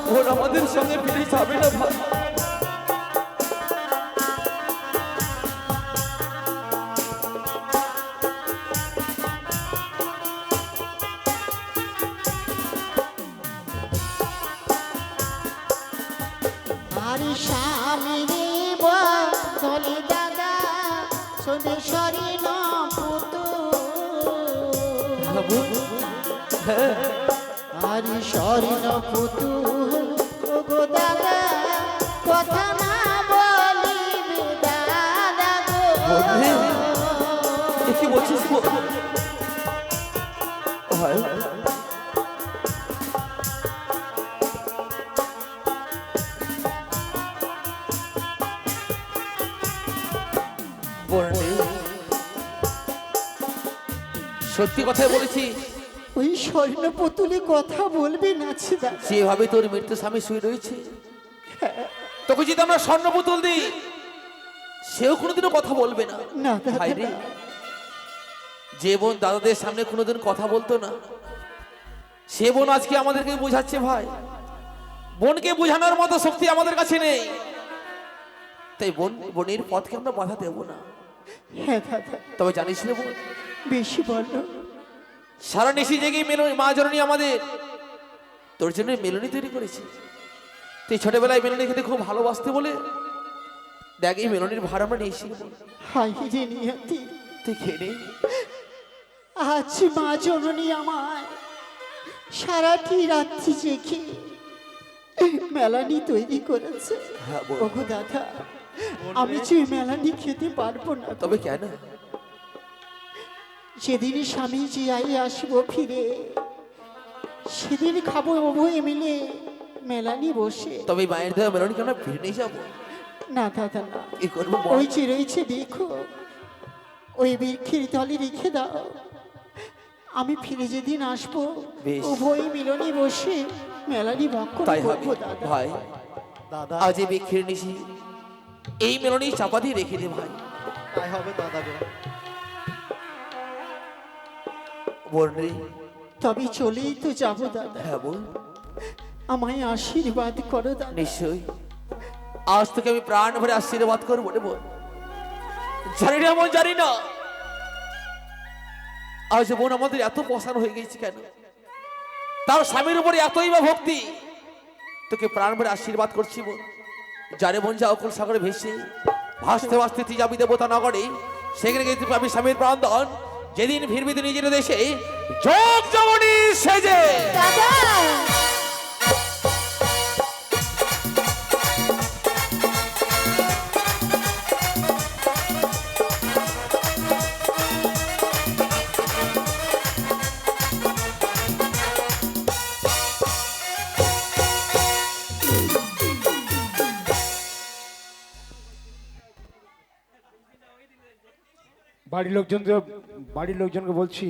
বোন আমাদের সঙ্গে ফিরে যাবে না ভাই। আরে স্বামী বলি দাদা সোদেশ্বরী নপুতু আরে স্বর্ণ পুতু গো দাদা কথা না বলিবি দাদা গো কি বলছিস ভাই? সত্যি কথাই বলেছি। ওই স্বর্ণ পুতুলি কথা বলবি না ছিদা, যেভাবে তোর মৃত্যু স্বামী শুয়ে রয়েছে, তোকে যদি আমরা স্বর্ণ পুতুল দিই সেও কোনোদিনও কথা বলবে না। না ভাই রে, যে বোন দাদাদের সামনে কোনোদিন কথা বলতো না, সে বোন আজকে আমাদেরকে বোঝাচ্ছে ভাই। বোনকে বোঝানোর মতো শক্তি আমাদের কাছে নেই, তাই বোনের পথকে আমরা বাধা দেব না। হ্যাঁ দাদা, তবে জানিস না বোন, বেশি বলো। সারা নিশি জেগে মা জননী আমাদের তোর জন্য মেলনি তৈরি করেছে। তুই ছোটবেলায় মেলনি খেতে খুব ভালোবাসতে বলে দেখ এই মেলনির ভাড়া আমরা নিয়েছি। হাই রে নিয়তি, তুই খেয়ে নে। আজ মা জননী আমায় সারাটি রাত্রি জেগে মেলানি তৈরি করেছে। হ্যাঁ বোন। ওগো দাদা, আমি যে মেলানি খেতে পারবো না। তবে কেন? সেদিন স্বামী যে আসবো ফিরে, সেদিন খাবো উভয়ে মিলে মেলানি বসে। তবে মায়ের দেওয়া মেলনিকে আমরা ফিরে নিয়ে যাবো। না দাদা না, কি করবো? ওই যে রয়েছে দেখো, ওই বৃক্ষের তলে রেখে দাও। আমি ফিরে যেদিন আসবো উভয় মিলনে বসে মেলানি ভক্ষণ করবো দাদা। ভাই দাদা আজ এই বিক্ষের নিশি এই মেলনি চাপা দিয়ে রেখে দে ভাই। তাই হবে দাদা গো। বোন রে, তবে চলেই তো যাবো দাদা। হ্যাঁ বোন, আমায় আশীর্বাদ করো দাদা। নিশ্চয়ই আজ তোকে আমি প্রাণ ভরে আশীর্বাদ করবো রে বোন। জানি না বোন, জানি না আজ বোন আমাদের এত পছন্দ হয়ে গেছে কেন, তার স্বামীর উপরে এতই বা ভক্তি। তোকে প্রাণ ভরে আশীর্বাদ করছি বোন। যারে বোন যা অকুল সাগরে ভেসে ভাসতে ভাসতে তুই যাবি দেবতা নগরে, সেখানে গিয়ে তুই পাবি স্বামীর প্রাণধন। যেদিন ফিরবি তুই নিজের দেশে যোগ জমনি সেজে। দাদা বাড়ির লোকজনকে বলছি